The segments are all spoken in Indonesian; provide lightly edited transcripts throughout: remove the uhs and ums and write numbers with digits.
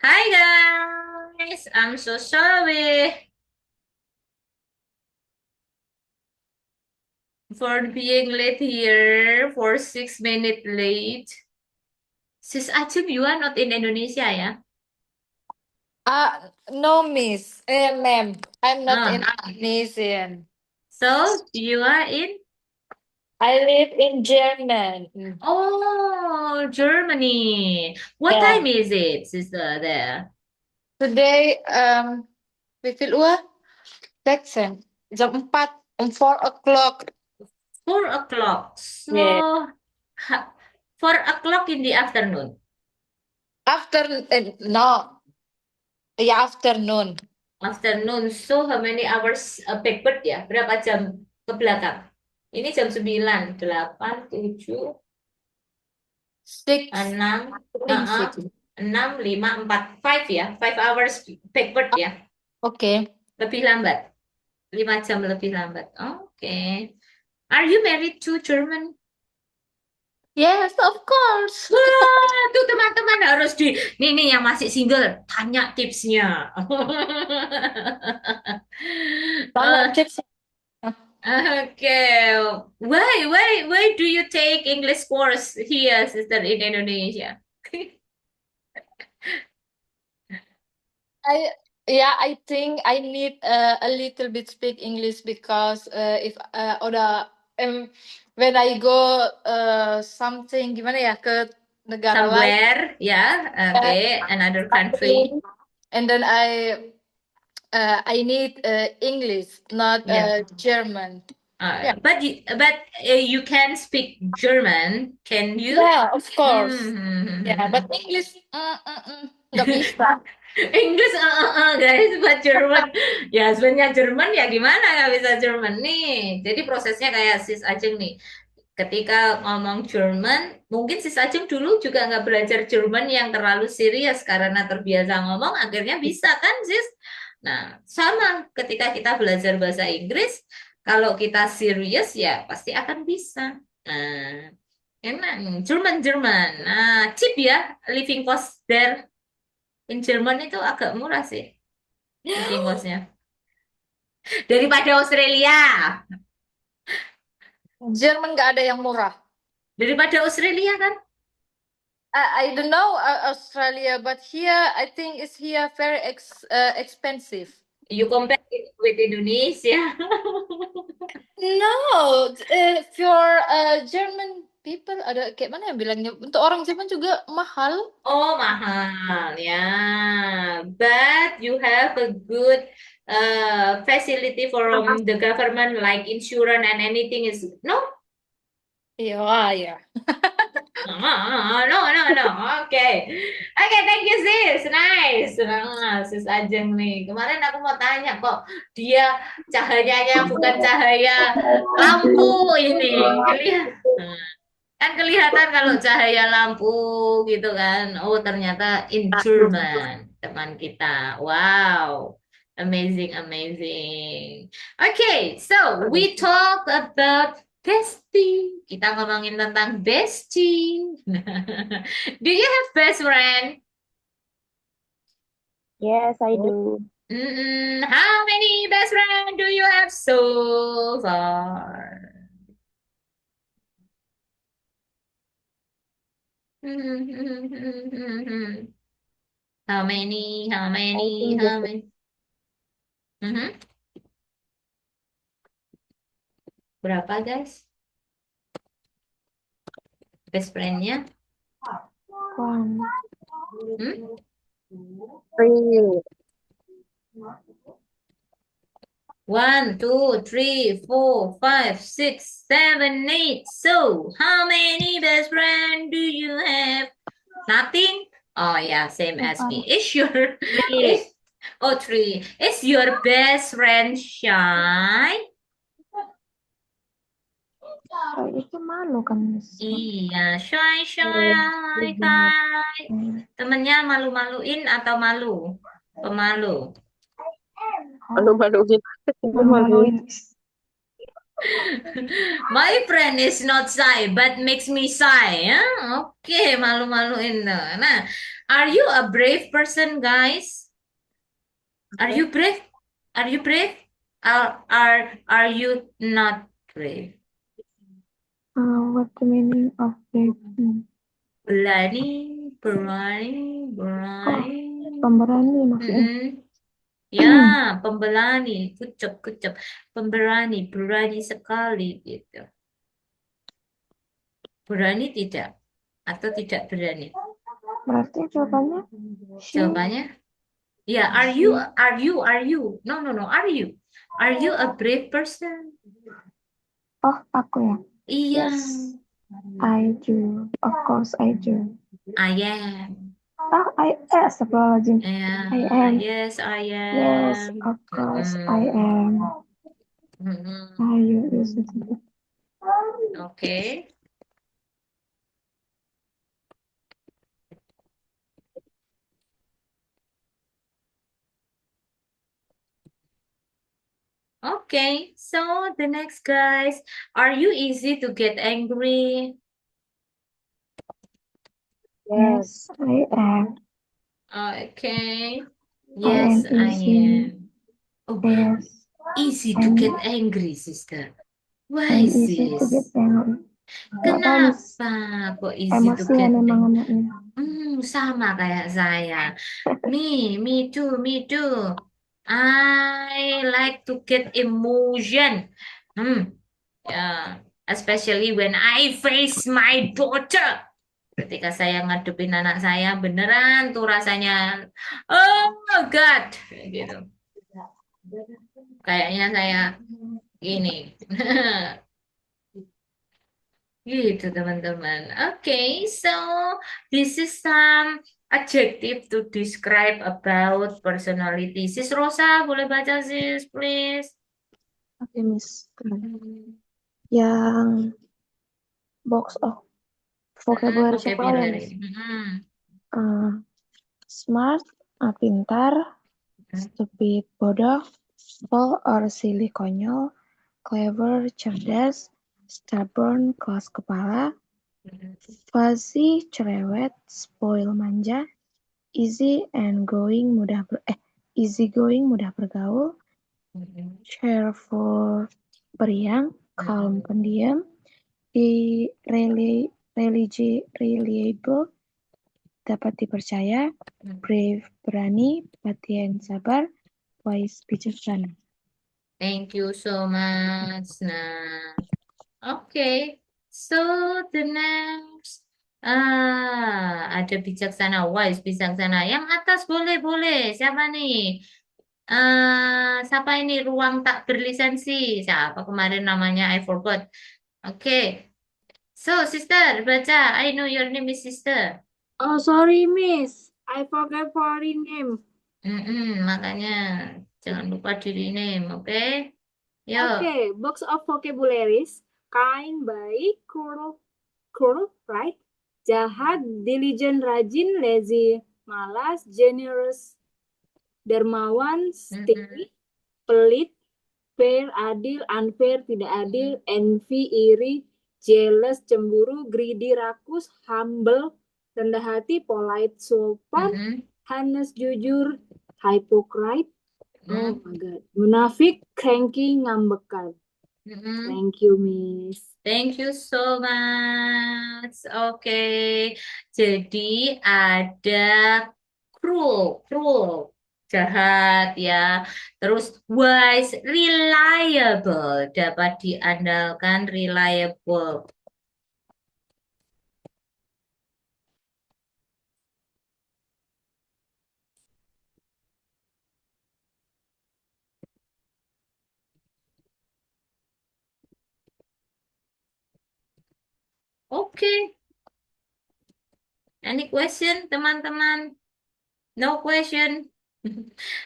Hi guys, I'm so sorry for being late here for 6 minutes late. Sis Acim, you are not in Indonesia ya? No, miss. Ma'am, I'm not Ah, Indonesian. so you are in? I live in German. Oh, Germany. What time Yeah. is it, sister? There, Today, Wah, Jackson. Jam 4, 4 o'clock. 4 o'clock. Yeah. So, 4 o'clock in the afternoon. No, the afternoon. Afternoon. So, how many hours backward ya? Berapa jam ke belakang? Ini jam 9, 8, 7, 6, 6, I think 6. 6, 5, 4. 5 ya? 5 hours backward ya? Okay. Lebih lambat. 5 jam lebih lambat. Oke. Are you married to German? Yes, of course. Wah, tuh teman-teman harus nih yang masih single, tanya tipsnya. Banyak Eh, tips. Okay. Why do you take English course here, sister, in Indonesia? I I think I need a little bit speak English because if when I go something gimana ya ke negara lain, Somewhere, yeah, uh, okay, another country. and then I need English, not Yeah. German. Yeah, But you can speak German, can you? yeah, of course. Yeah, Hmm. but English nggak bisa. English, guys, buat Jerman. Ya, sebenarnya Jerman ya gimana nggak bisa Jerman nih. Jadi prosesnya kayak Sis Ajeng nih. Ketika ngomong Jerman, mungkin Sis Ajeng dulu juga nggak belajar Jerman yang terlalu serius karena terbiasa ngomong, akhirnya bisa kan, Sis? Nah, sama ketika kita belajar bahasa Inggris, kalau kita serius ya pasti akan bisa. Nah, enak. Jerman, Jerman. Nah, cheap ya, living cost there. In Jerman itu agak murah sih living costnya daripada Australia. Jerman nggak ada yang murah. Daripada Australia kan? I don't know Australia, but here I think it's here very expensive. You compare it with Indonesia. No, for German people ada kayak mana ya bilangnya? Untuk orang Jerman juga mahal. Oh, mahal ya. But you have a good facility from the government like insurance and anything is no. Iya, wah, ya. No, no, no. Oke. Oke, thank you sis. Nice. Nah, sis Ajeng nih. Kemarin aku mau tanya kok dia cahayanya bukan cahaya lampu ini. Kelihatan. Kan kelihatan kalau cahaya lampu gitu kan. Oh, ternyata in German teman kita. Wow. Amazing, amazing. Okay, so we talk about bestie. Kita ngomongin tentang bestie. Do you have best friend? Yes, I do. How many best friend do you have so far? How many? How I many? think just How many? Mhm. Berapa guys? Best friend-nya? one, Hmm? three. One, two, three, four, five, six, seven, eight. So, how many best friend do you have? Nothing? Oh yeah, same as me. Is your Three. is oh three? Is your best friend shy? Oh, itu malu kan, Miss? Iya, shy, Iya, shy, begini. kai. Temennya malu-maluin atau malu? Pemalu. Malu-maluin. Malu-maluin. My friend is not shy, but makes me shy. Ya, oke, malu-maluin tuh. Nah, are you a brave person, guys? Are you brave? Are you brave? Are you not brave? What the meaning of brave? Berani, berani, Oh, berani. pemberani maksudnya. Mm-mm. Ya, pemberani, kucap, kucap, pemberani, berani sekali gitu. Berani tidak atau tidak berani? Berarti jawabannya she, Jawabannya, ya, she. are you? No, no, no, are you a brave person? Oh, aku ya. Iya, Yes, I do. Of course, I do. I am. Oh, astagfirullahaladzim. Ya, I am. yes, I Yes, am. of course, I Mm-mm. am. Mm-mm. Are you? Yes, yes, yes. Oke. Okay, so the next guys, are you easy to get angry? Yes, I am. Okay. I Yes, am I easy. am. Oh, Yes, easy to I'm get angry, sister. Why, I'm easy to get sis? angry. Nggak tahu, Miss. Kenapa kok easy to Emosian get memang angry? anaknya. Sama kayak saya. Me too, me too. I like to get emotion. Ya, especially when I face my daughter. Ketika saya ngadepin anak saya, beneran tuh rasanya, oh God, gitu. Kayaknya saya gini. Gitu, teman-teman. Okay, so this is some adjective to describe about personality. Sis Rosa, boleh baca sis, please? Oke, Miss. Yang box of vocabulary siapa ya, Miss? Vocabulary. Smart, pintar, stupid, bodoh, full or silly, konyol, clever, cerdas, stubborn, keras kepala, fuzzy, cerewet, spoil, manja, easy and going, easy going, mudah bergaul, cheerful, periang, calm, pendiam, reliable, dapat dipercaya, brave, berani, perhatian, sabar, wise, bijaksana. Thank you so much. Nah, okay. So the next, ada bijaksana, wise, bijaksana. Yang atas boleh, boleh. Siapa nih? Siapa ini ruang tak berlisensi? Siapa kemarin namanya? I forgot. Oke. So, sister, baca. I know your name is sister. Oh, sorry, Miss. I forgot foreign name. Makanya jangan lupa diri name, oke? Yuk. Okay, box of vocabularies. Kind, baik, cruel, right? Jahat, diligent, rajin, lazy, malas, generous, dermawan, steady, pelit, fair, adil, unfair, tidak adil, envy, iri, jealous, cemburu, greedy, rakus, humble, rendah hati, polite, sopan, honest, jujur, hypocrite, oh my God, munafik, cranky, ngambekan. Thank you, Miss. Thank you so much. Oke. Jadi ada cruel, cruel, jahat ya. Terus wise, reliable, dapat diandalkan, reliable. Oke. Any question, teman-teman? No question.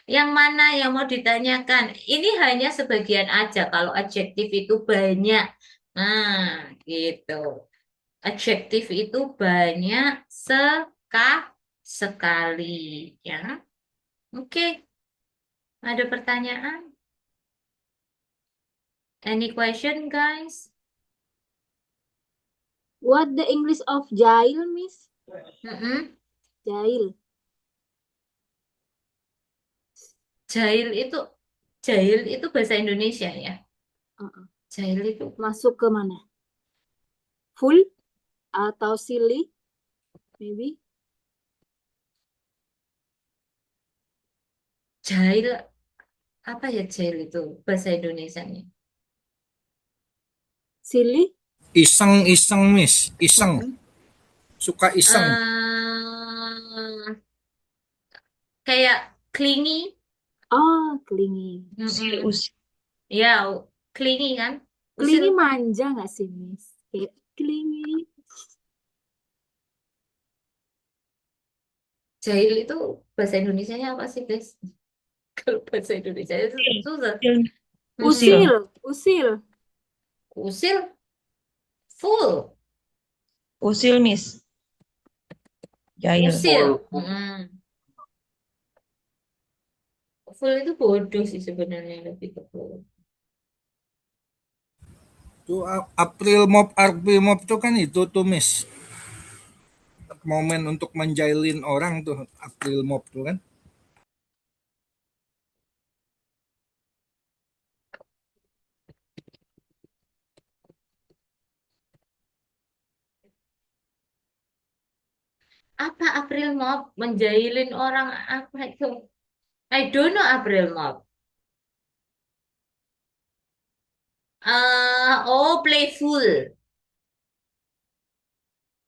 Yang mana yang mau ditanyakan? Ini hanya sebagian aja. Kalau adjektif itu banyak. Nah, gitu. Adjektif itu banyak sekali, ya. Oke, ada pertanyaan? Any question, guys? What the English of jail, Miss? Mm-mm. Jail. Jahil itu bahasa Indonesia ya. Uh-uh. Jahil itu Masuk ke mana? Full atau silly? Maybe. jahil apa ya jahil itu bahasa Indonesianya? Silly? Iseng-iseng, Miss. Iseng. Mm-mm. Suka iseng. Kayak clingy. Oh, clingy. Mm-mm. Usil. Ya, clingy kan? Clingy Usil. manja nggak sih, Miss? Kayak clingy. Jahil itu bahasa Indonesianya apa sih, guys? Kalau bahasa Indonesia itu susah. Mm-mm. Usil. Usil. Usil, full, Usil, Miss. Jahil. usil. Mm-mm. Full itu bodoh sih sebenarnya lebih ke full. Tuh April Mop tuh kan itu tuh, Miss. Momen untuk menjailin orang tuh April Mop tuh kan. Apa April Mop? Menjahilin orang apa itu? I don't know April Mop. Oh, playful.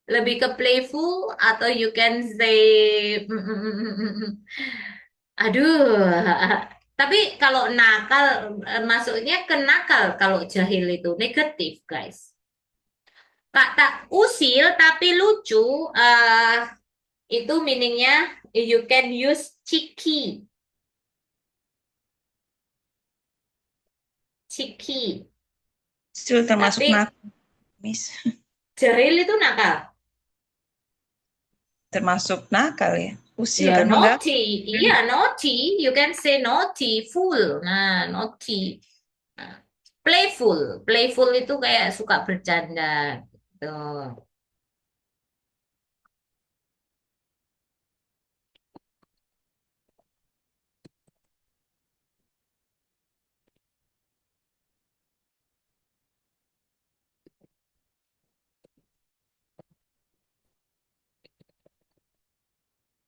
Lebih ke playful atau you can say aduh. Tapi kalau nakal masuknya ke nakal kalau jahil itu negatif, guys. Kata usil tapi lucu itu meaningnya you can use cheeky. Cheeky. Usil termasuk Tapi nakal, Miss. jahil itu nakal. Termasuk nakal ya. Usil Ya, kan mengganggu. naughty. Iya, naughty. You can say naughty, fool. Nah, naughty. Nah, playful. Playful itu kayak suka bercanda. Gitu.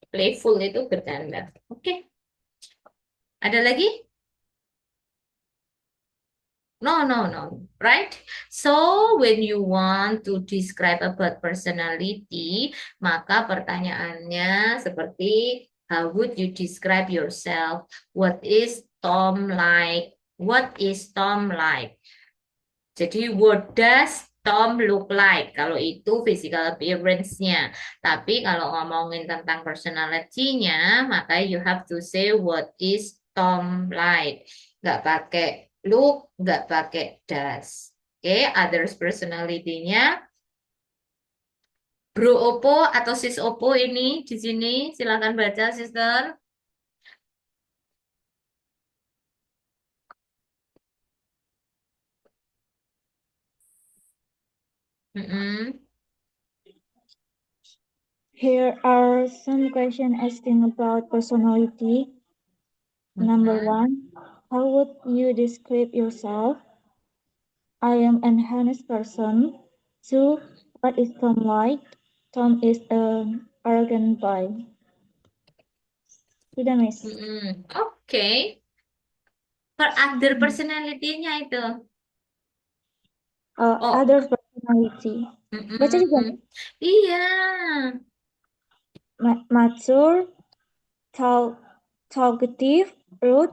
Playful itu bercanda. Oke. Ada lagi? No, no, no. Right? So, when you want to describe about personality, maka pertanyaannya seperti, how would you describe yourself? What is Tom like? What is Tom like? Jadi, what does Tom look like? Kalau itu physical appearance-nya. Tapi kalau ngomongin tentang personality-nya, maka you have to say what is Tom like. Nggak pakai look, nggak pakai does. Oke, others personality-nya. Bro Oppo atau sis Oppo ini di sini. Silakan baca, sister. Mm-mm. Here are some questions asking about personality. Number Mm-mm. 1, how would you describe yourself? I am an honest person. 2, what is Tom like? Tom is an arrogant boy. Sudah, Miss. Mm-mm. Oke. Per other personality-nya itu. Oh, Other personality. Baca juga, mm-mm. Miss. Iya. Mature, talkative, rude,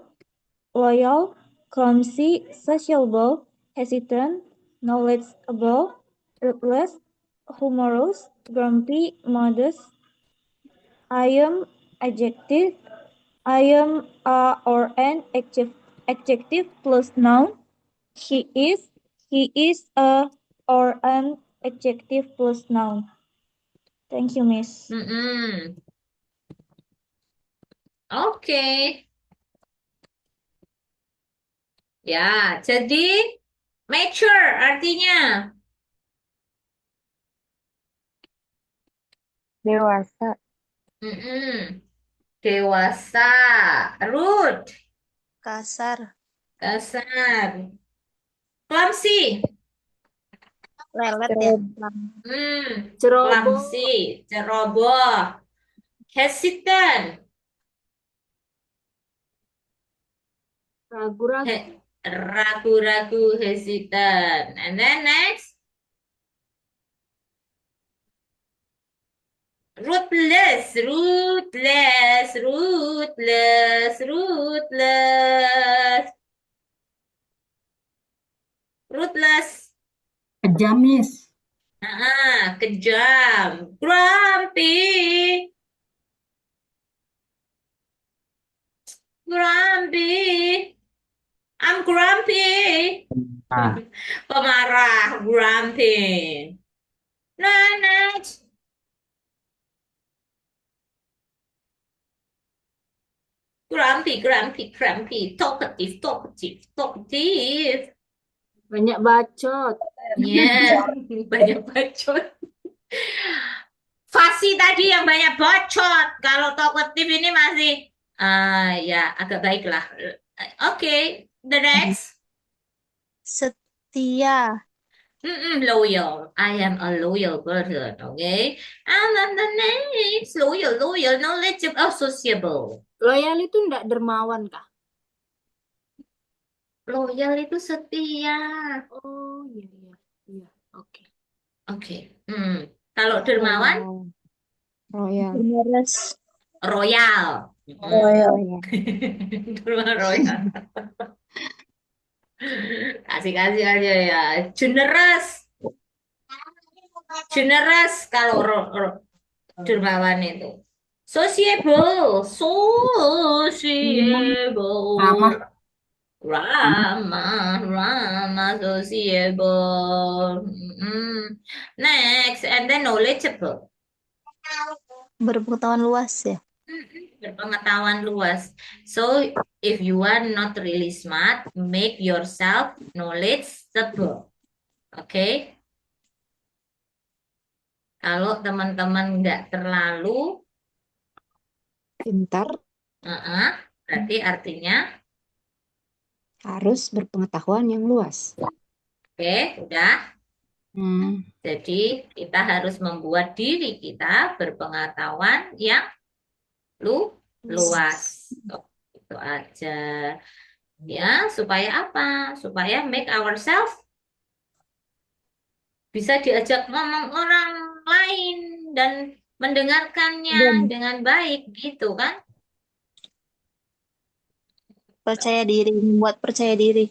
loyal, clumsy, sociable, hesitant, knowledgeable, ruthless, humorous, grumpy, modest. I am adjective. I am a or an adjective plus noun. He is. He is a or an adjective plus noun. Thank you, Miss. Mm-mm. Oke. Ya, jadi Mature artinya Dewasa. mm-mm, dewasa. Rude, Kasar. kasar. Clumsy, Lelet ya. Ceroboh. clumsy, ceroboh. Hesitant, Ragu-ragu. ragu-ragu, hesitant. And then next, ruthless, ruthless, ruthless, ruthless, ruthless. Kejam, Miss. Kejam. Grumpy, grumpy. I'm grumpy. Nah, Pemarah, grumpy. Nah, next. Grumpy, grumpy, grumpy. Talkative, talkative, talkative. Banyak bacot. Ya, banyak bacot. Fasi tadi yang banyak bacot. Kalau talkative ini masih, ya agak baik lah. Oke, the next. Setia. Loyal. I am a loyal person. Okay. And then the next, loyal, loyal, knowledgeable, sociable. Loyal itu ndak dermawan kah? Loyal itu setia. Oh iya iya iya. Oke. Oke. Kalau dermawan, Royal. Generous. royal. Royal. Dermawan royal. Kasih-kasih aja ya. Generous. Generous kalau dermawan itu. Sociable. Sociable. ramah. Ramah, sociable. Next, and then knowledgeable. Berpengetahuan luas ya. Berpengetahuan luas. So, if you are not really smart, make yourself knowledgeable. Oke? Kalau teman-teman nggak terlalu, Pintar, berarti artinya, harus berpengetahuan yang luas. oke, udah. Hmm. Jadi, kita harus membuat diri kita berpengetahuan yang luas. Itu aja. Ya, supaya apa? Supaya make ourselves bisa diajak ngomong orang lain dan mendengarkannya dengan baik gitu kan? Percaya diri, membuat percaya diri.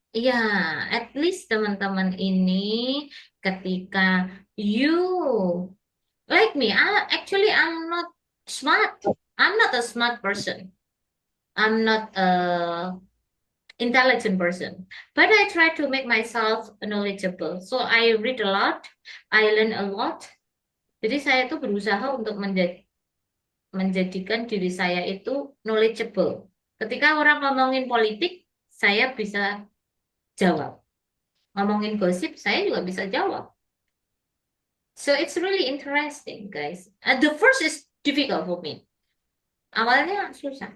Iya, at least teman-teman ini ketika you like me, actually I'm not smart. I'm not a smart person. I'm not a intelligent person, but I try to make myself knowledgeable. So I read a lot, I learn a lot. Jadi saya tuh berusaha untuk menjadikan diri saya itu knowledgeable. Ketika orang ngomongin politik, saya bisa jawab. Ngomongin gosip, saya juga bisa jawab. So it's really interesting, guys. The first is difficult for me. Awalnya susah.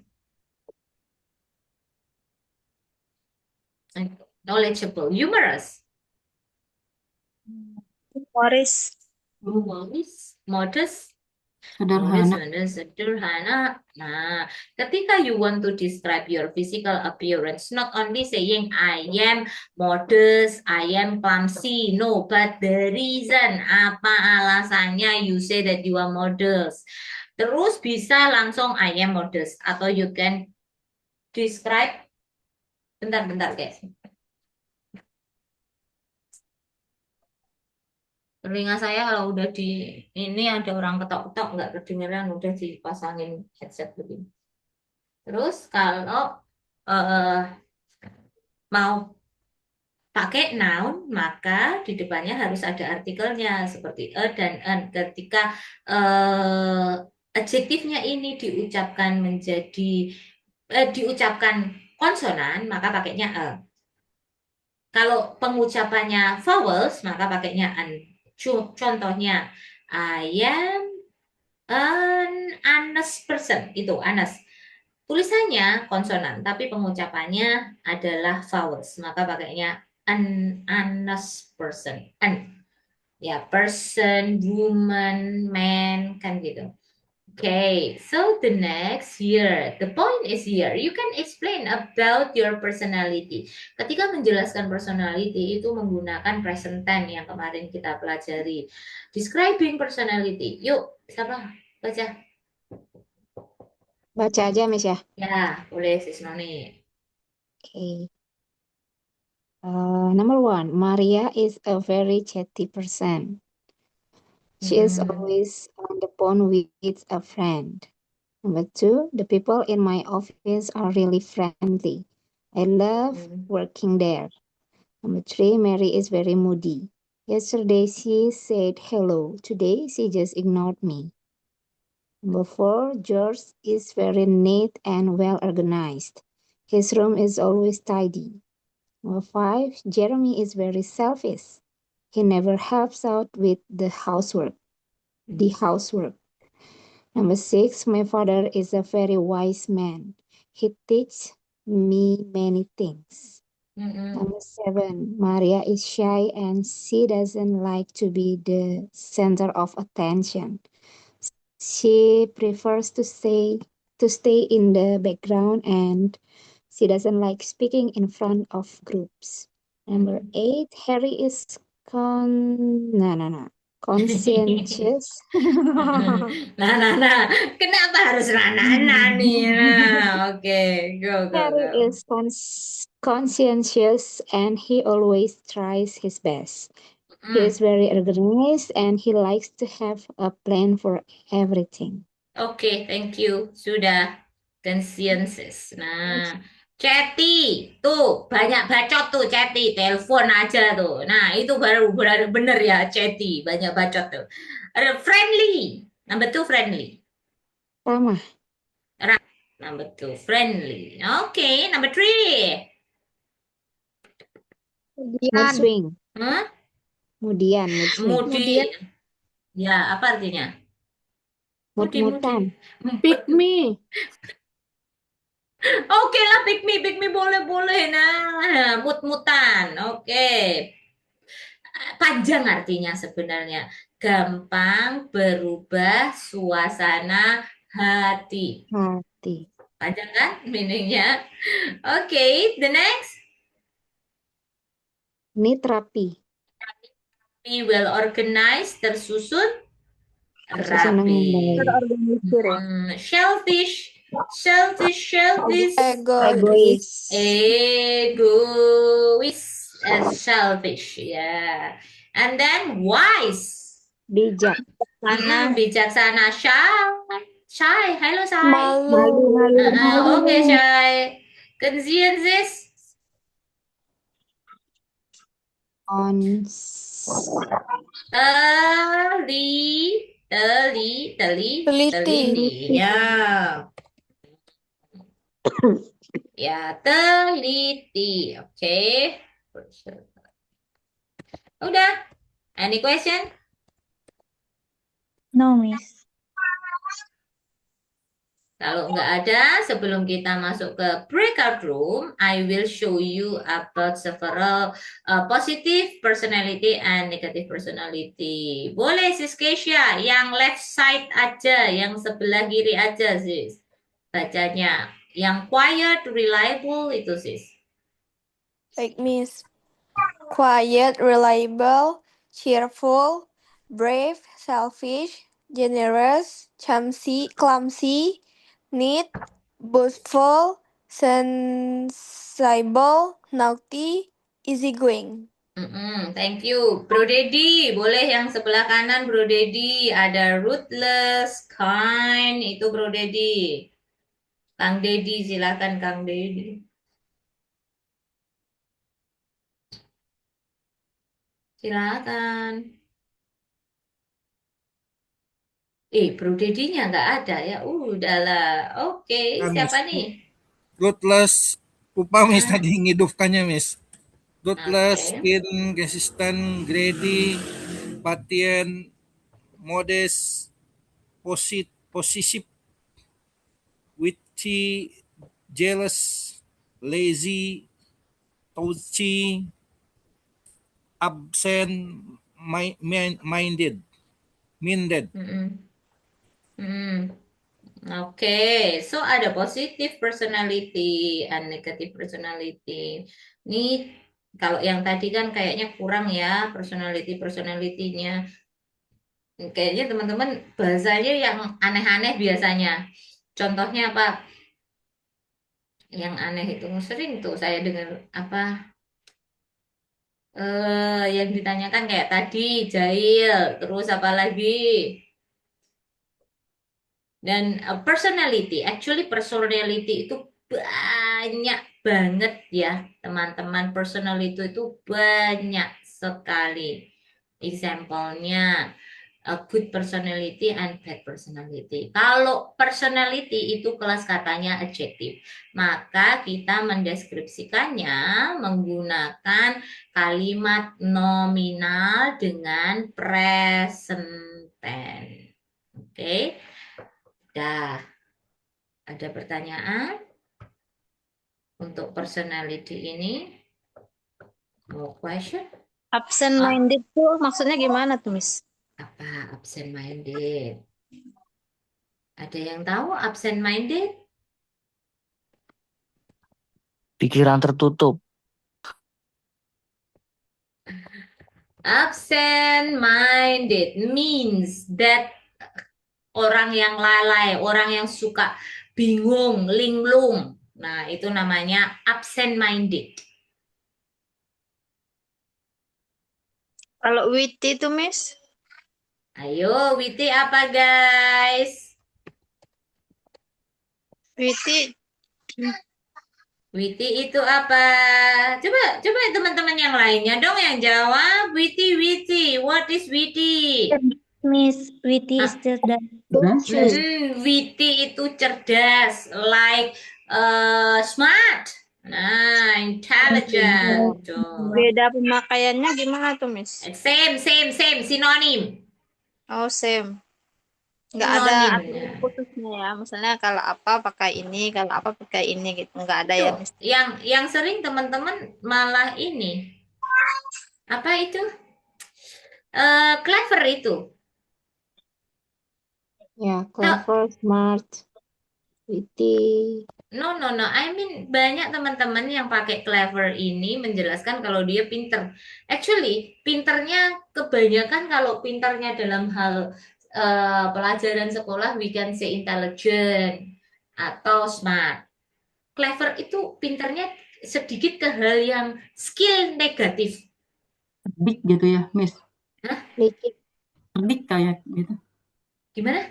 Knowledgeable, humorous, Humoris. modest, Sederhana. sederhana. Nah, ketika you want to describe your physical appearance, not only saying I am modest, I am clumsy, no, but the reason, apa alasannya you say that you are modest. Terus bisa langsung I am modest, atau you can describe, bentar guys. Telinga saya kalau udah ini ada orang ketok-ketok nggak kedengeran, udah dipasangin headset begini. Terus kalau mau pakai noun, maka di depannya harus ada artikelnya seperti a dan an. Ketika adjektifnya ini diucapkan konsonan, maka pakainya a. Kalau pengucapannya vowels, maka pakainya an. Contohnya, I am an honest person. Itu honest. Tulisannya konsonan, tapi pengucapannya adalah vowels. Maka pakainya an honest person. An. Ya, person, woman, man, kan gitu. Okay, so the next here, the point is here. You can explain about your personality. Ketika menjelaskan personality itu menggunakan present tense yang kemarin kita pelajari. Describing personality. Yuk, siapa? Baca. Baca aja, Miss ya. Ya, boleh Sis Noni. Okay. Number 1, Maria is a very chatty person. She is always on the phone with a friend. Number 2, the people in my office are really friendly. I love working there. Number 3, Mary is very moody. Yesterday she said hello. Today she just ignored me. Number 4, George is very neat and well organized. His room is always tidy. Number 5, Jeremy is very selfish. He never helps out with the housework. Number 6, my father is a very wise man. He teaches me many things. Number 7, Maria is shy and she doesn't like to be the center of attention. She prefers to stay in the background and she doesn't like speaking in front of groups. Number 8, Harry is conscientious. Nah. Kenapa harus nah nih? Nah, oke, go. Harry is conscientious and he always tries his best. He is very organized and he likes to have a plan for everything. Oke, thank you. Sudah. Consciences. Nah, chatty. Tuh, banyak bacot tuh chatty. Telepon aja tuh. Nah, itu baru bener ya chatty. Banyak bacot tuh. Ada friendly. Number 2, friendly. Ramah. Number 2, friendly. Oke, number 3. Mood swing. Huh? Mood swing. Moody. Ya, apa artinya? Mood-moodan. Pick me. Oke lah, pick me boleh. Nah, mut-mutan. Oke. Panjang artinya sebenarnya. Gampang berubah suasana hati. Panjang kan meaningnya? Oke, the next. Neat, rapi. Be well organized, tersusun, rapi. Selfish. Egoist. Selfish, yeah. And then wise. Bijaksana. Shy. Hello, Shy. Malu. Okay, Shy. Consciences. Teliti. Ya. Ya, teliti. Oke. Udah. Any question? No, Miss. Kalau nggak ada, sebelum kita masuk ke breakout room, I will show you about several positive personality and negative personality. Boleh Sis Keisha, yang left side aja, yang sebelah kiri aja Sis. Bacanya. Yang quiet, reliable itu Sis. Like Miss. Quiet, reliable, cheerful, brave, selfish, generous, clumsy, neat, boastful, sensible, naughty, easygoing. Thank you. Bro Dedi, boleh yang sebelah kanan Bro Dedi. Ada ruthless, kind, itu Bro Dedi. Kang Dedi, silakan Kang Dedi. Silakan. Bro Dedinya nggak ada ya. Udahlah. Oke, siapa nih? Ruthless. Lupa Miss tadi ngidupkannya Miss. ruthless, Oke. inconsistent, greedy, patient, modest, possessive, witty, jealous, lazy, touchy, absent-minded, minded. Mm-mm. Mm. Oke, so ada positif personality and negative personality. Ini kalau yang tadi kan kayaknya kurang ya personality-personality-nya. Kayaknya teman-teman bahasanya yang aneh-aneh biasanya. Contohnya apa? Yang aneh itu sering tuh saya dengar apa yang ditanyakan kayak tadi jahil, terus apa lagi? Dan personality, actually personality itu banyak banget ya teman-teman. Personality itu banyak sekali. Example-nya a good personality and bad personality. Kalau personality itu kelas katanya adjective, maka kita mendeskripsikannya menggunakan kalimat nominal dengan present tense. Oke, dah ada pertanyaan untuk personality ini? No question? Absent-minded tuh maksudnya gimana tuh, Miss? Apa absent minded? Ada yang tahu absent minded? Pikiran tertutup. Absent minded means that orang yang lalai, orang yang suka bingung, linglung. Nah, itu namanya absent minded. Kalau witty itu, Miss? Ayo, witty apa guys? Witty Witty itu apa? Coba teman-teman yang lainnya dong yang jawab. Witty. What is witty? Miss, witty is cerdas. Lucu. Witty itu cerdas, like smart. Nah, intelligent. Tuh. beda pemakaiannya gimana tuh, Miss? Same, sinonim. Oh, same. Nggak ada Sinonimnya. aturan khususnya ya. Misalnya kalau apa pakai ini, kalau apa pakai ini gitu. Nggak ada ya, Tuh, Miss. yang sering teman-teman malah ini. Apa itu? Clever itu. Ya, clever, smart, witty. No. I mean banyak teman-teman yang pakai clever ini menjelaskan kalau dia pinter. Actually, pinternya kebanyakan kalau pinternya dalam hal pelajaran sekolah, we can say intelligent atau smart. Clever itu pinternya sedikit ke hal yang skill negatif. Cerdik gitu ya, Miss. Licik. Cerdik kayak gitu. Gimana?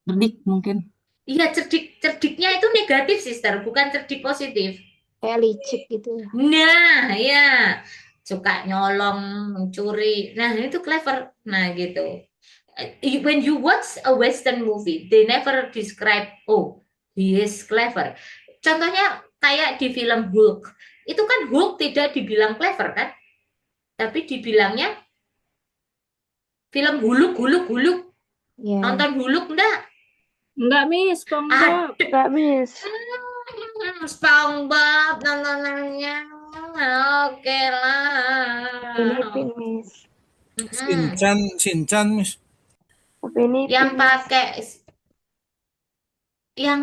Cerdik mungkin. Iya, cerdiknya itu negatif, sister, bukan cerdik positif. Kayak licik gitu. Nah, ya, suka nyolong, mencuri. Nah, itu clever. Nah, gitu. When you watch a Western movie, they never describe, oh, he is clever. Contohnya kayak di film Hulk. Itu kan Hulk tidak dibilang clever, kan? Tapi dibilangnya film Huluk. Ya. Nonton Huluk enggak? Enggak, Miss. SpongeBob. Enggak, Miss. SpongeBob nontonannya. Oke lah. Ini pin, Miss. Shinchan, Miss. Ini yang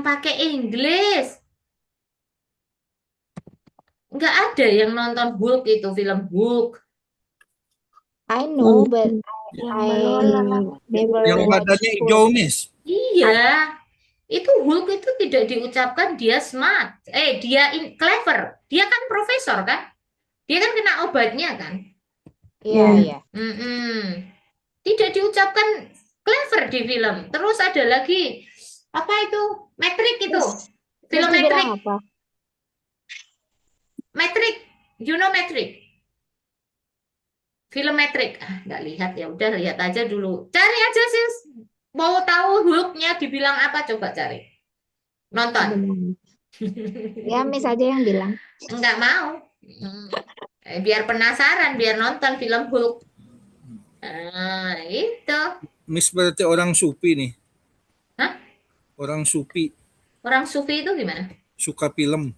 pakai Inggris. Nggak ada yang nonton Hulk itu, film Hulk. I know, but I never Yang watch badannya Hulk. hijau, Miss. Iya. Itu Hulk itu tidak diucapkan dia smart. Dia clever. Dia kan profesor kan? Dia kan kena obatnya kan? Iya. Tidak diucapkan clever di film. Terus ada lagi apa itu? Matrix itu. Film Itu bilang Matrix. apa? Matrix. You know Matrix? Film Matrix. Nggak lihat ya. Udah lihat aja dulu. Cari aja sis. Mau tahu Hulk-nya dibilang apa? Coba cari. Nonton. Ya, Miss aja yang bilang. Enggak mau. Biar penasaran, biar nonton film Hulk. Itu. Miss berarti orang supi nih. Hah? Orang supi, Orang sufi itu gimana? suka film.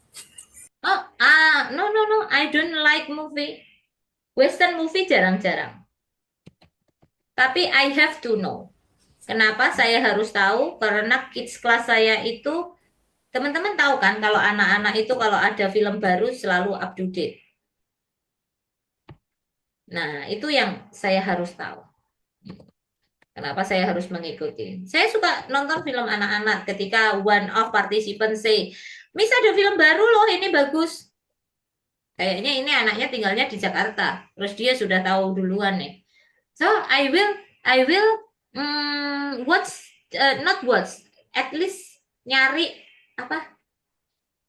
Oh, no, no, no. I don't like movie. Western movie jarang-jarang. Tapi I have to know. Kenapa saya harus tahu? Karena kids kelas saya itu, teman-teman tahu kan kalau anak-anak itu kalau ada film baru selalu up to date. Nah, itu yang saya harus tahu. Kenapa saya harus mengikuti? Saya suka nonton film anak-anak ketika one of participants say, Miss ada film baru loh, ini bagus. Kayaknya ini anaknya tinggalnya di Jakarta. Terus dia sudah tahu duluan nih. So I will watch, not watch, at least nyari apa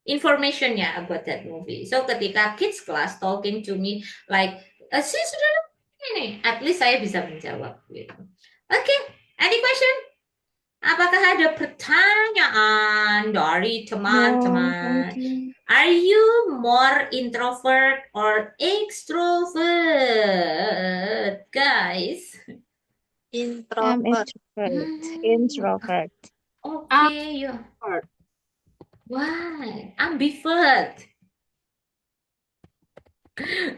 informationnya about that movie. So ketika kids class talking to me like, sih sudah ini, at least saya bisa menjawab gitu. Oke, any question? Apakah ada pertanyaan dari No, teman-teman? thank you. Are you more introvert or extrovert, guys? I'm Introvert. introvert. Introvert. Okay, you. Why? Ambivert.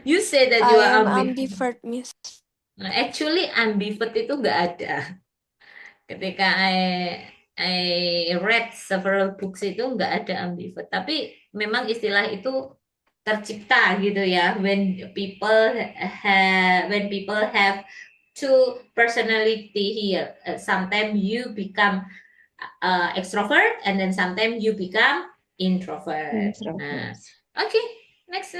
You say that you I are am ambivert. ambivert, Miss. Actually, ambivert itu nggak ada. Ketika I read several books itu nggak ada ambivert. Tapi memang istilah itu tercipta gitu ya. When people have two personality here. Sometimes you become extrovert and then sometimes you become introvert. Nah, Introvert. okay. Next.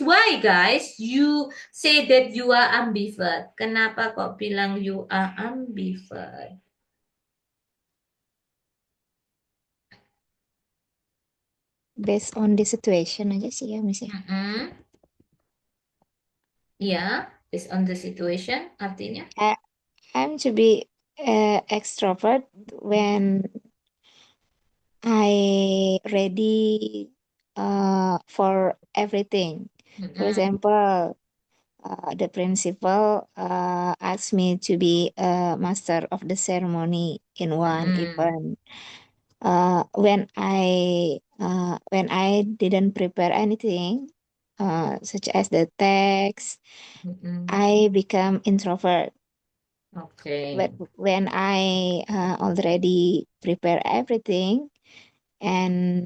Why, guys? You say that you are ambivert. Kenapa kok bilang you are ambivert? Based on the situation aja sih ya, Miss ya. Ya, based on the situation, artinya? I'm to be extrovert when I ready for everything. For example, the principal asked me to be a master of the ceremony in one event. When I didn't prepare anything, such as the text, I become introvert. Okay. But when I already prepare everything and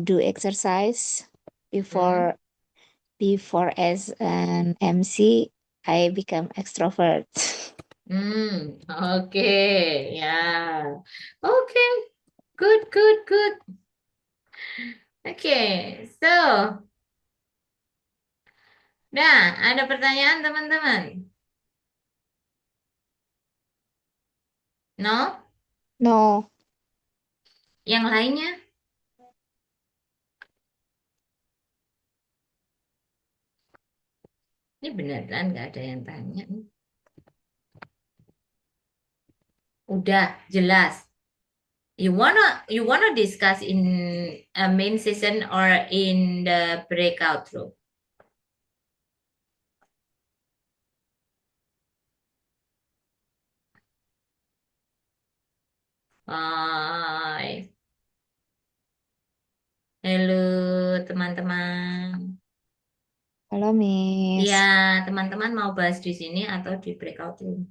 do exercise before as an MC, I become extrovert. Okay, ya. Okay, good. Okay, so, nah, ada pertanyaan teman-teman? No? No, Yang lainnya? Ini beneran nggak ada yang tanya nih. Udah jelas. You wanna discuss in a main session or in the breakout room? Hai. Halo teman-teman. halo Miss. Ya, teman-teman mau bahas di sini atau di breakout room?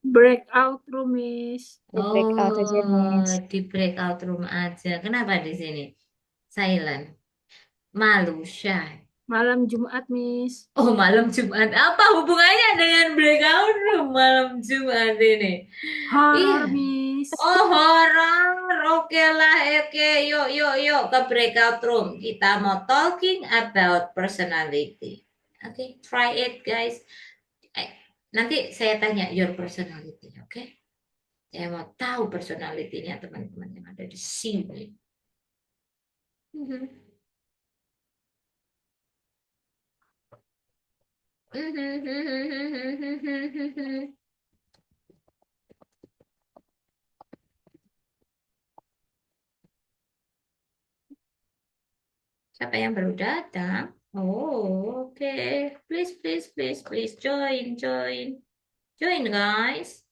Breakout room, Miss. Di breakout aja, Miss. Di breakout room aja. Kenapa di sini? Silent. Malu, shy. Malam Jumat, Miss. Oh, malam Jumat. Apa hubungannya dengan breakout room malam Jumat ini? Horror, Iya. Miss. Oh, horor. Oke lah, oke. Yuk ke breakout room. Kita mau talking about personality. Oke, try it, guys. Nanti saya tanya your personality, oke? Saya mau tahu personalitinya teman-teman yang ada di sini. Siapa yang baru datang? Oh, okay. Please, please, please, please join, join, join, guys.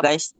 Guys,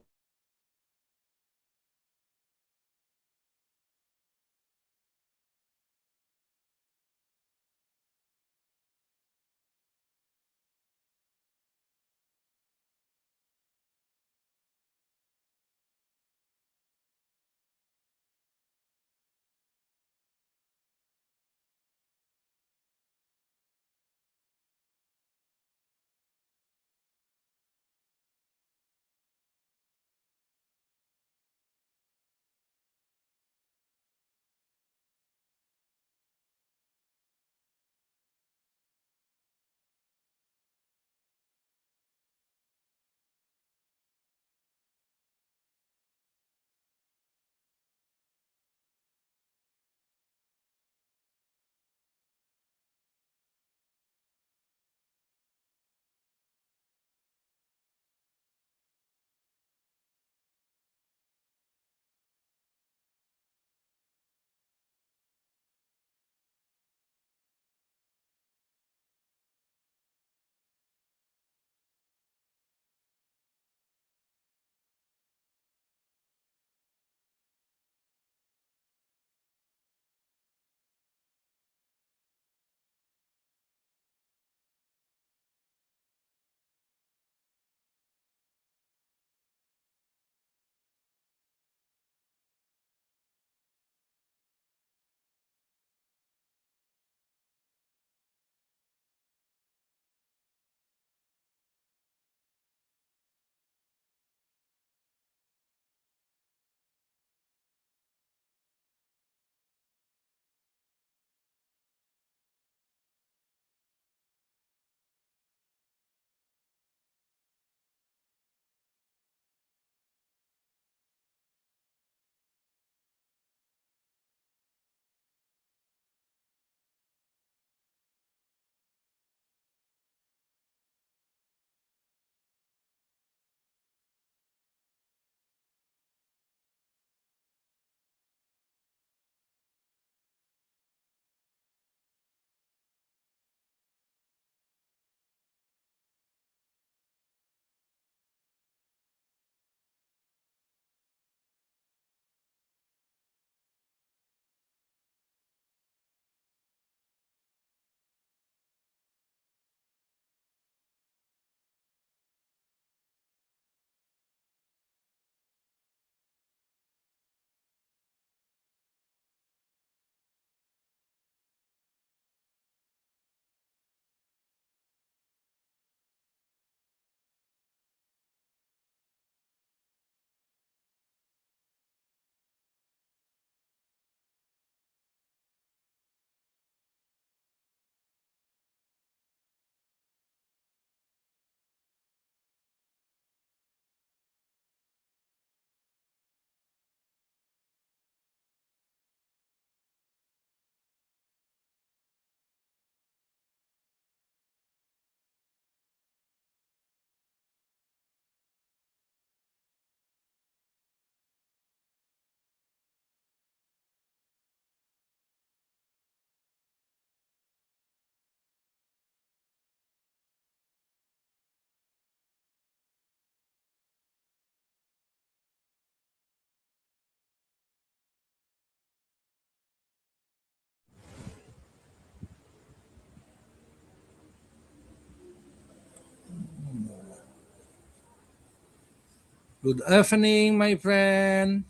Good evening, my friend.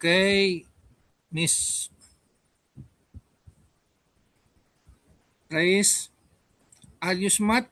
Okay, Miss Grace, are you smart?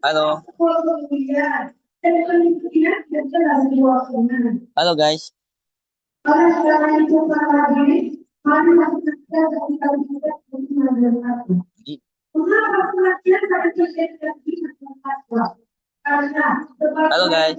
Halo. Halo guys. Halo guys.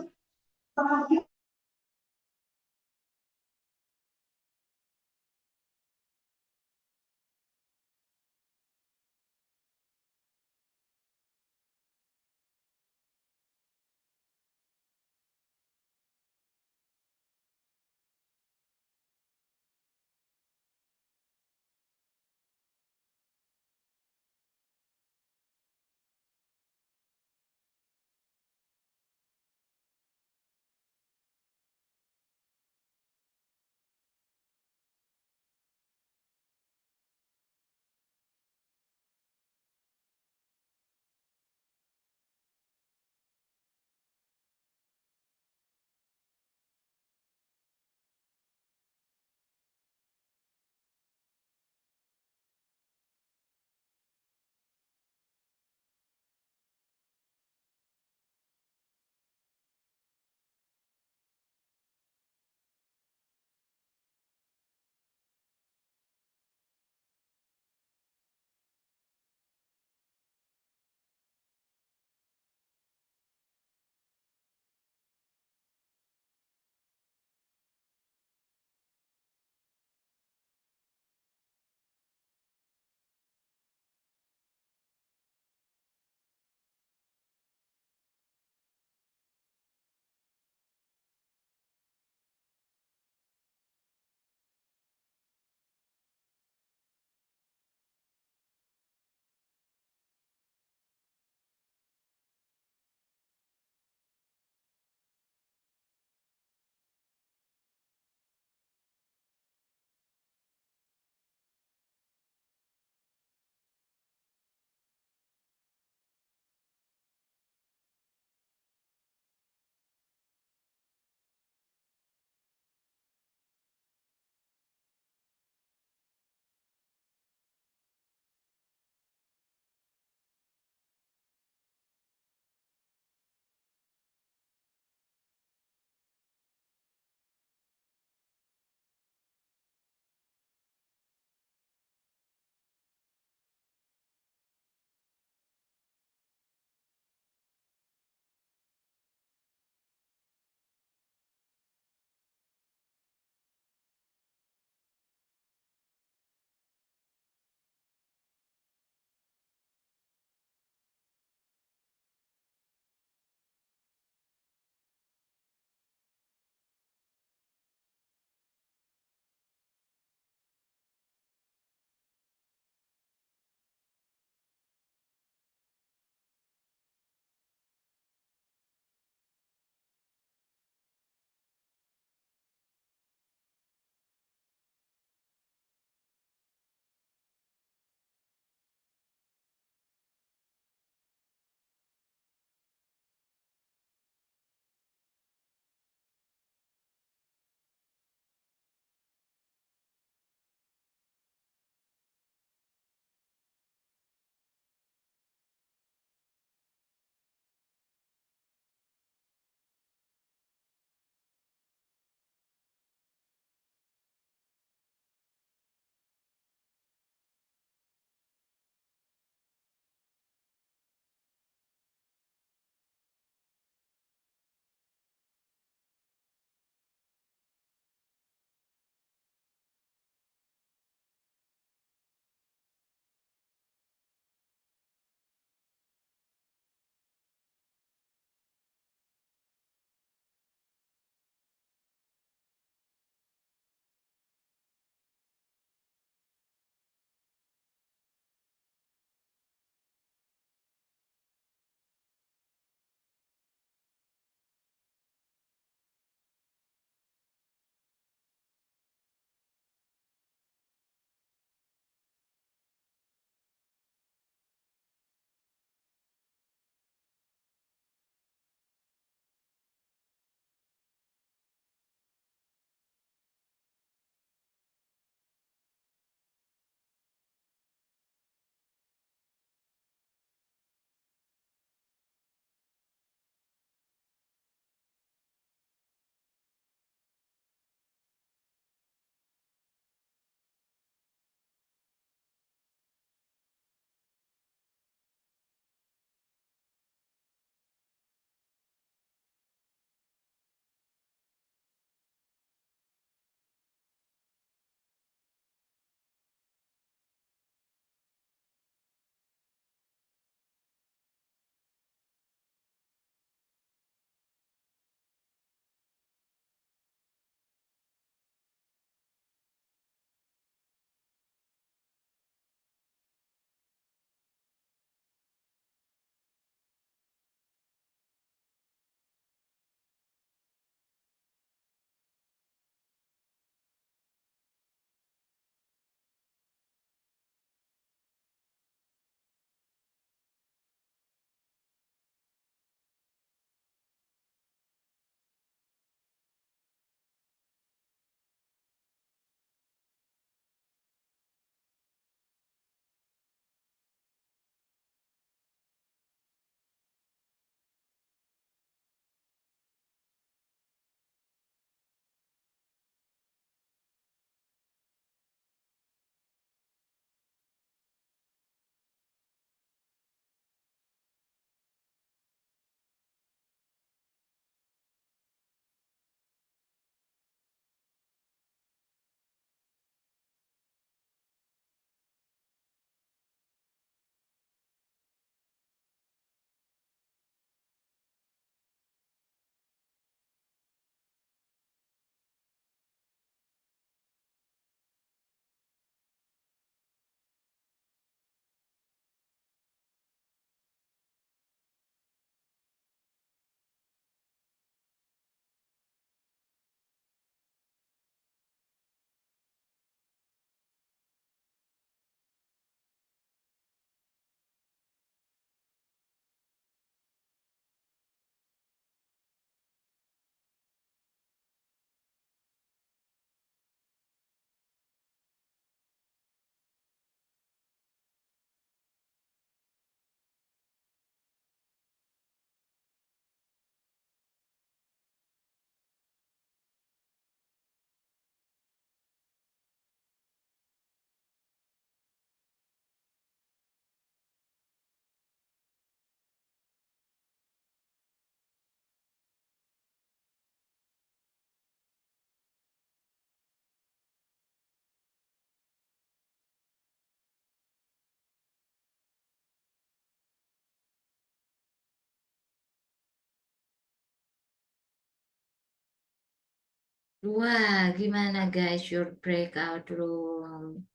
Wah, gimana guys your breakout room?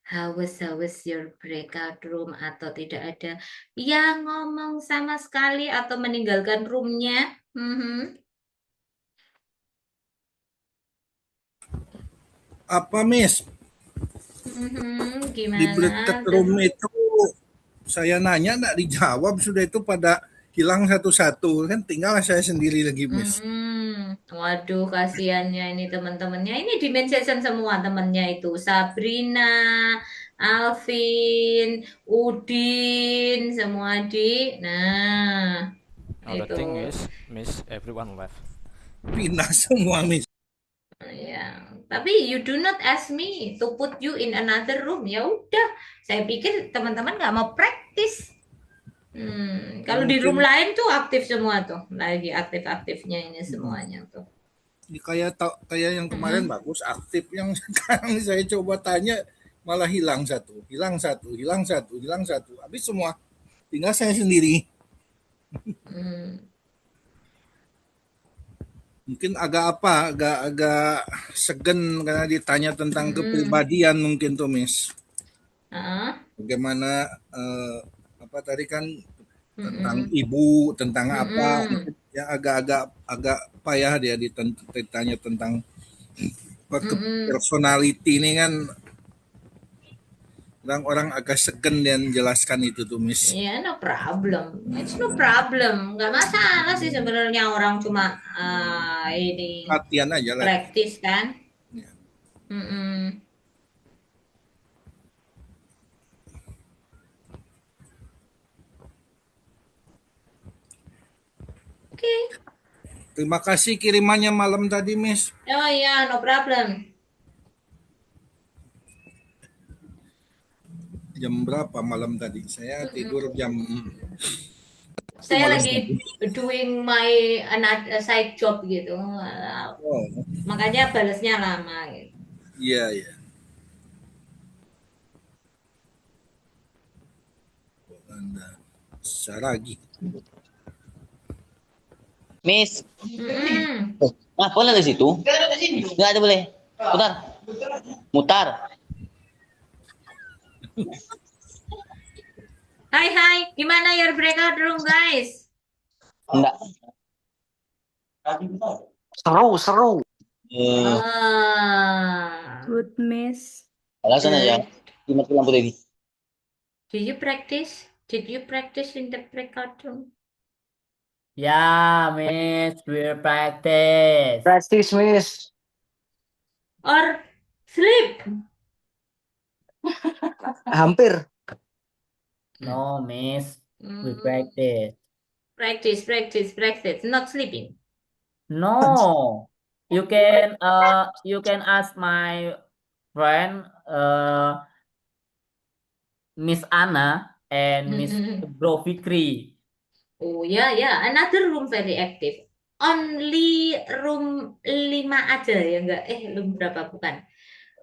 How was your breakout room? Atau tidak ada yang ngomong sama sekali atau meninggalkan roomnya? Mhm. Apa, Miss? Di Gimana? breakout room itu saya nanya nggak dijawab, sudah itu pada hilang satu-satu. Kan tinggal saya sendiri lagi, Miss. Waduh, kasihannya ini teman-temannya. Ini di mention semua temannya itu. Sabrina, Alvin, Udin, semua di. Nah, Oh, the itu. thing is, Miss, everyone left. Pindah semua, Miss. Ya, tapi you do not ask me to put you in another room. Ya udah, saya pikir teman-teman nggak mau praktis. Kalau di room lain tuh aktif semua tuh, lagi aktif-aktifnya ini semuanya tuh. Kayak yang kemarin bagus aktif, yang sekarang saya coba tanya malah hilang satu. Habis semua, tinggal saya sendiri. Mungkin agak segen karena ditanya tentang kepribadian mungkin tuh, Miss. Bagaimana apa tadi kan tentang ibu, tentang apa, ya agak payah dia ditanya tentang personality ini kan, orang agak segen dan jelaskan itu tuh, Miss. Ya, no problem. It's no problem. Nggak masalah sih sebenarnya, orang cuma ini latihan aja lah. praktis kan. Oke. Terima kasih kirimannya malam tadi, Miss. Oh ya, no problem. Jam berapa malam tadi? Saya tidur jam. Saya lagi doing my another side job gitu. Makanya balasnya lama gitu. Iya. Anda lagi. Miss. Nah, boleh di situ? Nggak ada, boleh. Mutar. Hai, gimana your breakout room guys? Enggak. Seru. Good, Miss. Alasan aja. Dimati lampu tadi. Did you practice in the breakout room? Yeah, Miss, we practice. Practice, Miss. Or sleep? Hampir. No, Miss, we practice. Practice, not sleeping. No, you can ask my friend Miss Anna and Miss Bro Fikri. Oh ya, another room very active. Only room 5 aja ya enggak? Room berapa bukan?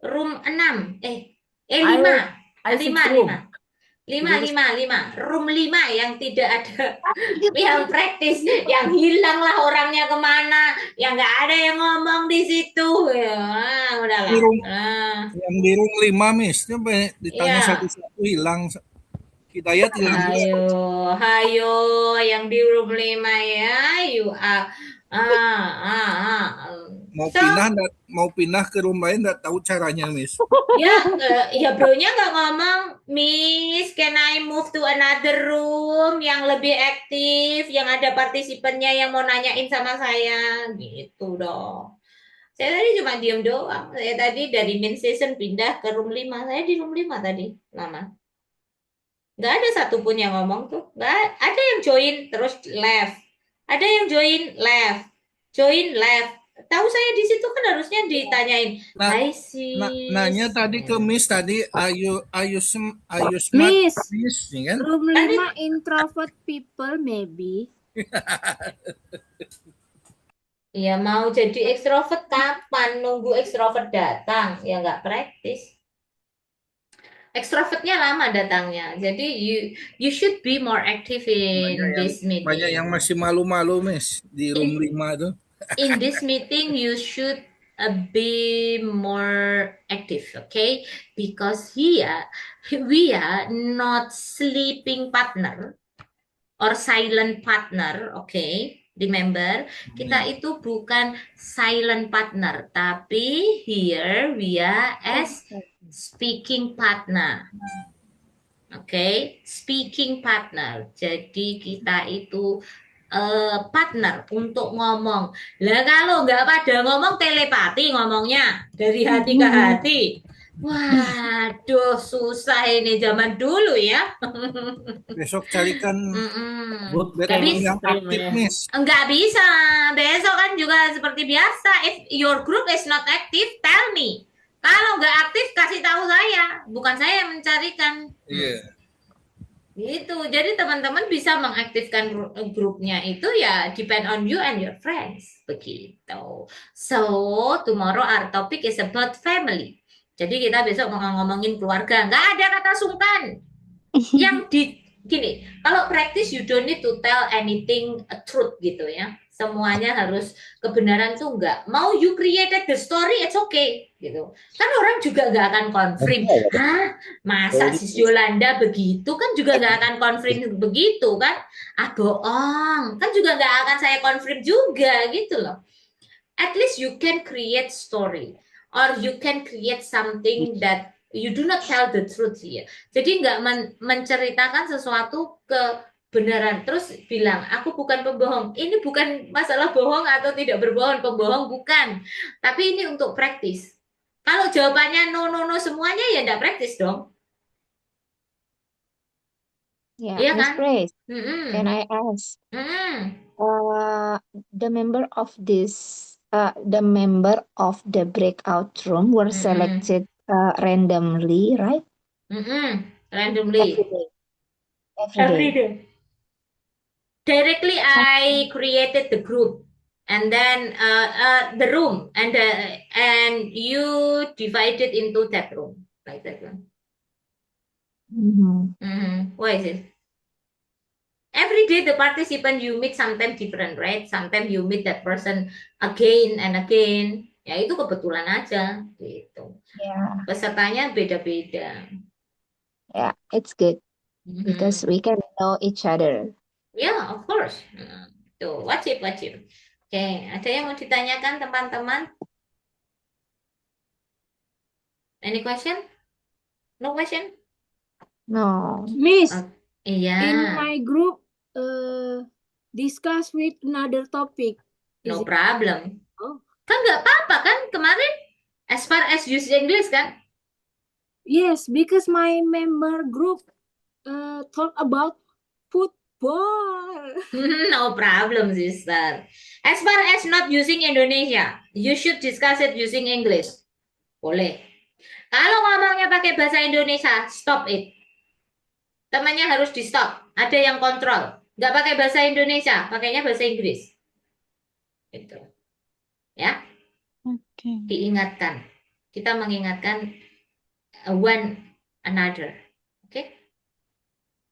Room 6. 5. 5. Room 5 yang tidak ada yang praktis, yang hilang lah orangnya kemana, yang nggak ada yang ngomong di situ. Ya, udahlah. Yang di room 5, Miss. Coba ditanya satu-satu hilang. Hidayat hilang. Hayo, yang di room 5 ya, Mau pindah ke room lain nggak tahu caranya, Miss. Ya bro-nya nggak ngomong, Miss, can I move to another room yang lebih aktif, yang ada partisipannya yang mau nanyain sama saya, gitu dong. Saya tadi cuma diem doang. Saya tadi dari main session pindah ke room 5. Saya di room 5 tadi lama. Nggak ada satupun yang ngomong tuh. Nggak ada yang join terus left. Ada yang join left. Tahu saya di situ kan harusnya ditanyain. Hai sis. Nanya tadi ke Miss tadi, ayo smart, Miss, kan? room 5 introvert people maybe. Ya mau jadi ekstrovert kapan? Nunggu ekstrovert datang. Ya nggak praktis. Ekstrovertnya lama datangnya. Jadi you should be more active in this meeting. Banyak yang masih malu-malu, Miss, di room 5 tuh. In this meeting you should be more active, okay? Because here we are not sleeping partner or silent partner, okay? Remember, kita itu bukan silent partner, tapi here we are as speaking partner. Oke, speaking partner. Jadi kita itu partner untuk ngomong. Lah kalau nggak pada ngomong telepati ngomongnya dari hati ke hati. Waduh, susah ini zaman dulu ya. Besok carikan Nggak bisa. yang aktif, Miss. Nggak bisa. Besok kan juga seperti biasa. If your group is not active, tell me. Kalau nggak aktif, kasih tahu saya. Bukan saya yang mencarikan. Iya. Gitu. Jadi teman-teman bisa mengaktifkan grupnya itu ya depend on you and your friends. Begitu. So, tomorrow our topic is about family. Jadi kita besok mau ngomongin keluarga. Nggak ada kata sungkan. Gini, kalau practice you don't need to tell anything a truth gitu ya. Semuanya harus kebenaran tuh enggak. Mau you created the story, it's okay gitu. Kan orang juga nggak akan confirm. Hah, masa sis Yolanda begitu kan juga nggak akan confirm begitu kan? Ah bohong, kan juga nggak akan saya confirm juga gitu loh. At least you can create story or you can create something that you do not tell the truth here. Jadi nggak menceritakan sesuatu kebenaran terus bilang aku bukan pembohong. Ini bukan masalah bohong atau tidak berbohong, pembohong bukan. Tapi ini untuk praktis. Kalau jawabannya no semuanya ya enggak praktis dong. Yeah, Iya Miss kan? Grace, can I ask? The member of the breakout room were selected randomly, right? Randomly. Every day. Directly, I created the group and then the room and you divided into that room like that one. Why is it? Every day the participant you meet sometimes different, right? Sometimes you meet that person again and again. Ya itu kebetulan aja gitu. Yeah. Pesertanya beda-beda. Yeah, it's good because we can know each other. Yeah, of course. Tuh, wajib. Oke, ada yang mau ditanyakan teman-teman? Any question? No question? No. Miss, Iya. in my group, discuss with another topic. No Is it- problem. Oh. Kan nggak apa-apa kan kemarin? As far as use English kan? Yes, because my member group talk about football. No problem, sister. As far as not using Indonesia, you should discuss it using English. Boleh. Kalau ngomongnya pakai bahasa Indonesia, stop it. Temannya harus di stop. Ada yang kontrol. Nggak pakai bahasa Indonesia, pakainya bahasa Inggris. Gitu. Ya. Okay. Diingatkan. Kita mengingatkan one another. Okay?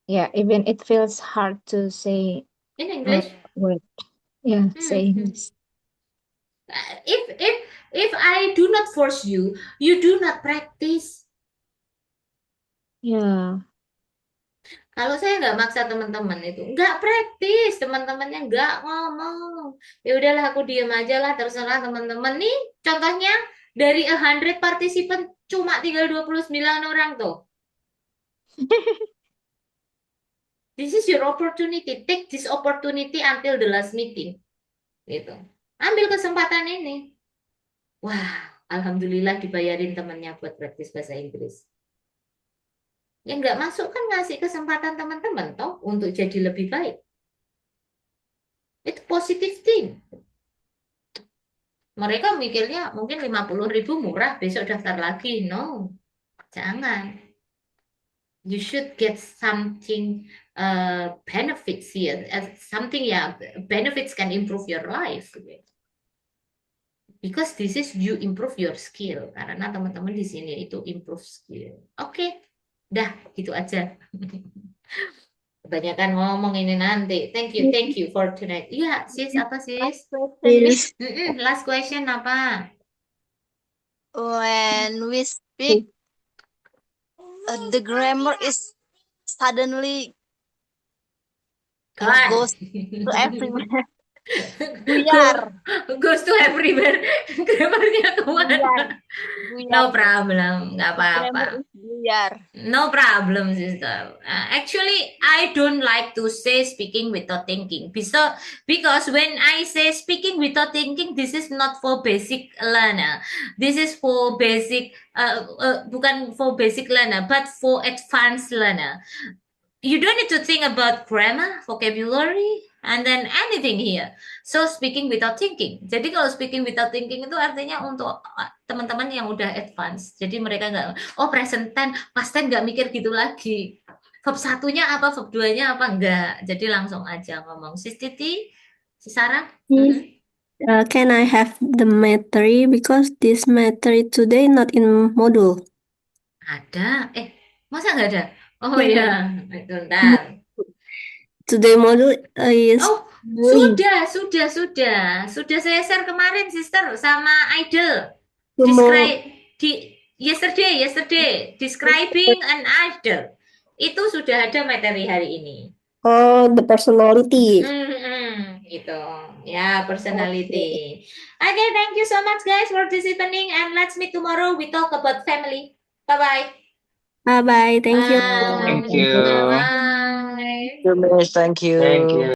Yeah, even it feels hard to say In English. word. Yeah, say English. If I do not force you, you do not practice. Yeah. Kalau saya nggak maksa teman-teman itu, nggak praktis, teman-temannya nggak ngomong. Ya udahlah, aku diem aja lah, terserah teman-teman. Nih, contohnya dari 100 participant cuma tinggal 29 orang tuh. This is your opportunity. Take this opportunity until the last meeting. Gitu. Ambil kesempatan ini. Wah, alhamdulillah dibayarin temannya buat praktis bahasa Inggris. Yang nggak masuk kan ngasih kesempatan teman-teman toh untuk jadi lebih baik. Itu positive thing. Mereka mikirnya mungkin 50.000 murah, besok daftar lagi. No, jangan. You should get something benefits here. Something benefits can improve your life. Because this is you improve your skill. Karena teman-teman di sini itu improve skill. Oke. Dah, gitu aja. Kebanyakan ngomong ini nanti. Thank you for tonight. Iya, sis, apa sis? Yes. Last question apa? when we speak, the grammar is suddenly Gone. goes to everywhere. Buyar. Goes to everywhere. Grammarnya kemana? No Buyar. problem, nggak apa-apa. Grammar is buyar. No problem, sister. Actually, I don't like to say speaking without thinking. Because when I say speaking without thinking, this is not for basic learner. This is for basic, bukan for basic learner, but for advanced learner. You don't need to think about grammar, vocabulary, and then anything here. So speaking without thinking. Jadi kalau speaking without thinking itu artinya untuk teman-teman yang udah advance. Jadi mereka nggak, oh present tense, past tense nggak mikir gitu lagi. Verb satunya apa, verb duanya apa, enggak. Jadi langsung aja ngomong. Sis Titi, Sis Sarah? Can I have the material because this material today not in module? Ada. Masa nggak ada? Oh iya, bentar. Today module is Oh, sudah saya share kemarin, sister, sama Idol. Yesterday, describing an idol. Itu sudah ada materi hari ini. Oh, the personality. Gitu. Ya, personality. Okay, thank you so much guys for this evening and let's meet tomorrow. We talk about family. Bye-bye. Bye-bye. Thank you. Thank you. Bye. Miss. Thank you. Thank you.